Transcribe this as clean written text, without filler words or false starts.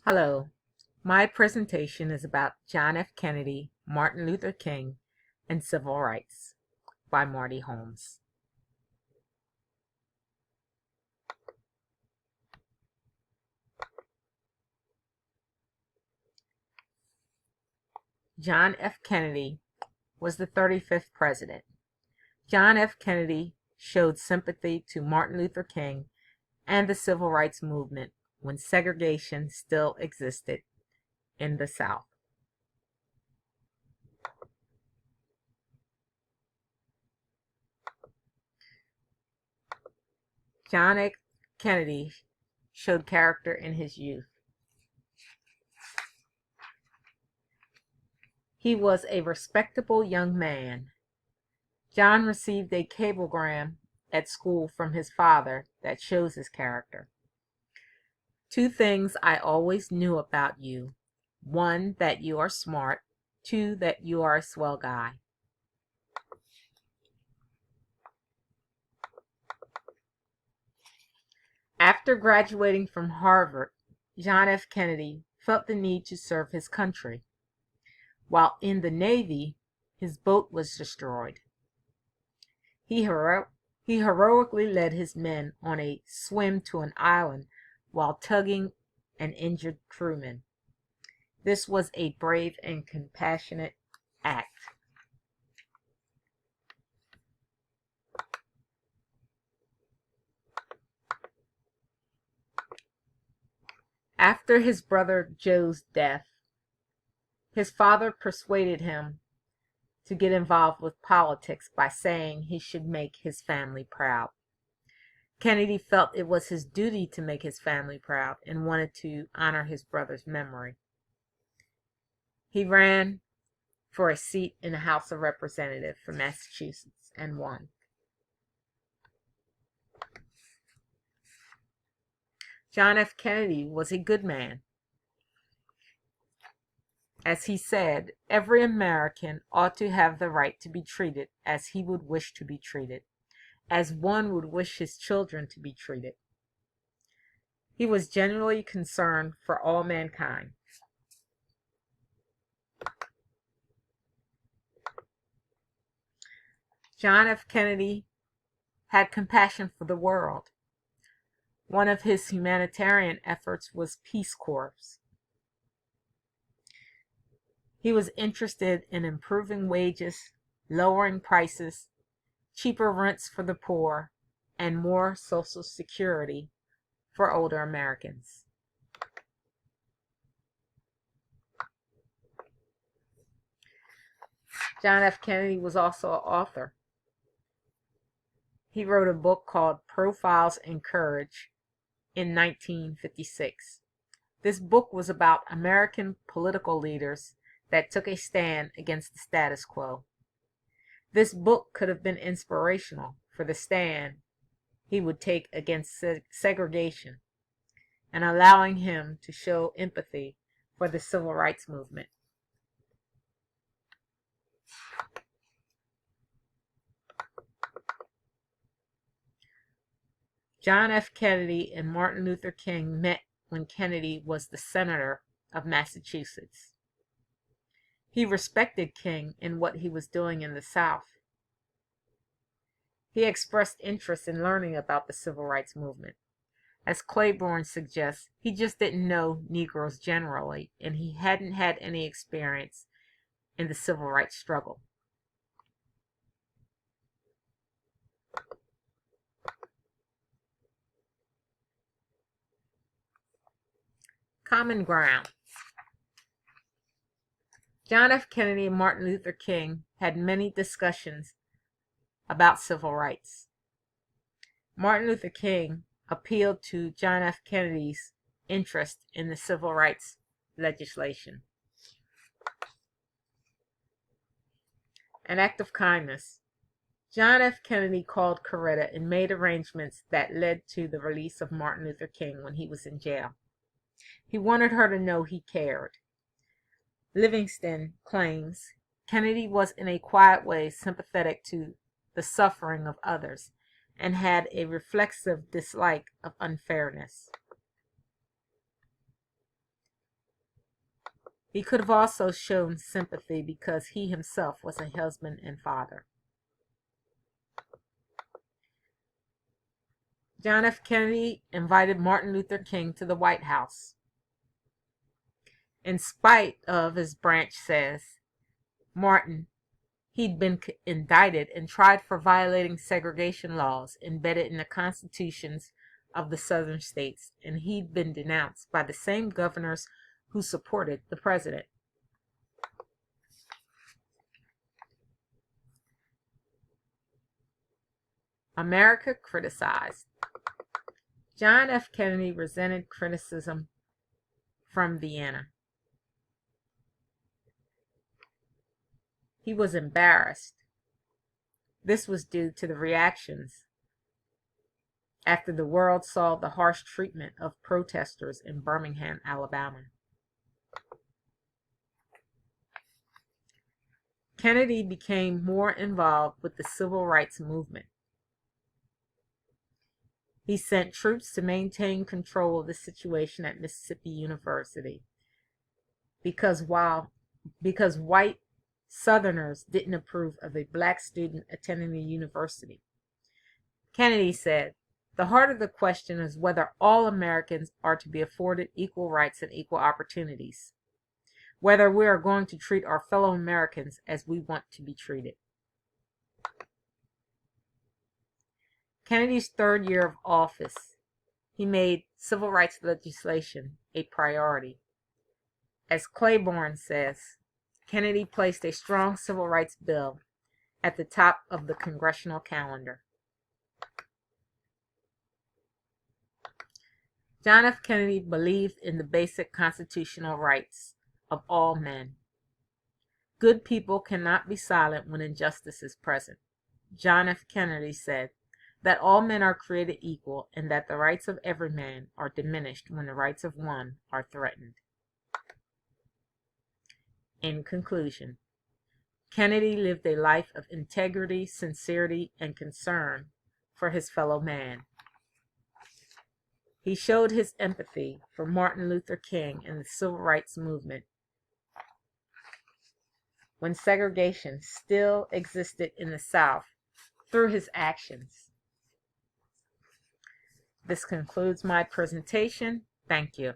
Hello, my presentation is about John F. Kennedy, Martin Luther King, and Civil Rights by Marty Holmes. John F. Kennedy was the 35th president. John F. Kennedy showed sympathy to Martin Luther King and the Civil Rights Movement when segregation still existed in the South. John F. Kennedy showed character in his youth. He was a respectable young man. John received a cablegram at school from his father that shows his character. Two things I always knew about you. One, that you are smart. Two, that you are a swell guy. After graduating from Harvard, John F. Kennedy felt the need to serve his country. While in the Navy, his boat was destroyed. He heroically led his men on a swim to an island while tugging an injured crewman. This was a brave and compassionate act. After his brother Joe's death, his father persuaded him to get involved with politics by saying he should make his family proud. Kennedy felt it was his duty to make his family proud and wanted to honor his brother's memory. He ran for a seat in the House of Representatives for Massachusetts and won. John F. Kennedy was a good man. As he said, every American ought to have the right to be treated as he would wish to be treated, as one would wish his children to be treated. He was genuinely concerned for all mankind. John F. Kennedy had compassion for the world. One of his humanitarian efforts was Peace Corps. He was interested in improving wages, lowering prices, cheaper rents for the poor, and more Social Security for older Americans. John F. Kennedy was also an author. He wrote a book called Profiles in Courage in 1956. This book was about American political leaders that took a stand against the status quo. This book could have been inspirational for the stand he would take against segregation and allowing him to show empathy for the civil rights movement. John F. Kennedy and Martin Luther King met when Kennedy was the senator of Massachusetts. He respected King in what he was doing in the South. He expressed interest in learning about the civil rights movement. As Claiborne suggests, he just didn't know Negroes generally, and he hadn't had any experience in the civil rights struggle. Common ground. John F. Kennedy and Martin Luther King had many discussions about civil rights. Martin Luther King appealed to John F. Kennedy's interest in the civil rights legislation. An act of kindness. John F. Kennedy called Coretta and made arrangements that led to the release of Martin Luther King when he was in jail. He wanted her to know he cared. Livingston claims Kennedy was in a quiet way sympathetic to the suffering of others and had a reflexive dislike of unfairness. He could have also shown sympathy because he himself was a husband and father. John F. Kennedy invited Martin Luther King to the White House. In spite of, his branch says, Martin, he'd been indicted and tried for violating segregation laws embedded in the constitutions of the southern states, and he'd been denounced by the same governors who supported the president. America criticized. John F. Kennedy resented criticism from Vienna. He was embarrassed. This was due to the reactions after the world saw the harsh treatment of protesters in Birmingham, Alabama. Kennedy became more involved with the civil rights movement. He sent troops to maintain control of the situation at Mississippi University because white Southerners didn't approve of a black student attending the university. Kennedy said, "The heart of the question is whether all Americans are to be afforded equal rights and equal opportunities, whether we are going to treat our fellow Americans as we want to be treated." Kennedy's third year of office, he made civil rights legislation a priority. As Claiborne says, Kennedy placed a strong civil rights bill at the top of the congressional calendar. John F. Kennedy believed in the basic constitutional rights of all men. Good people cannot be silent when injustice is present. John F. Kennedy said that all men are created equal and that the rights of every man are diminished when the rights of one are threatened. In conclusion, Kennedy lived a life of integrity, sincerity, and concern for his fellow man. He showed his empathy for Martin Luther King and the civil rights movement when segregation still existed in the South through his actions. This concludes my presentation. Thank you.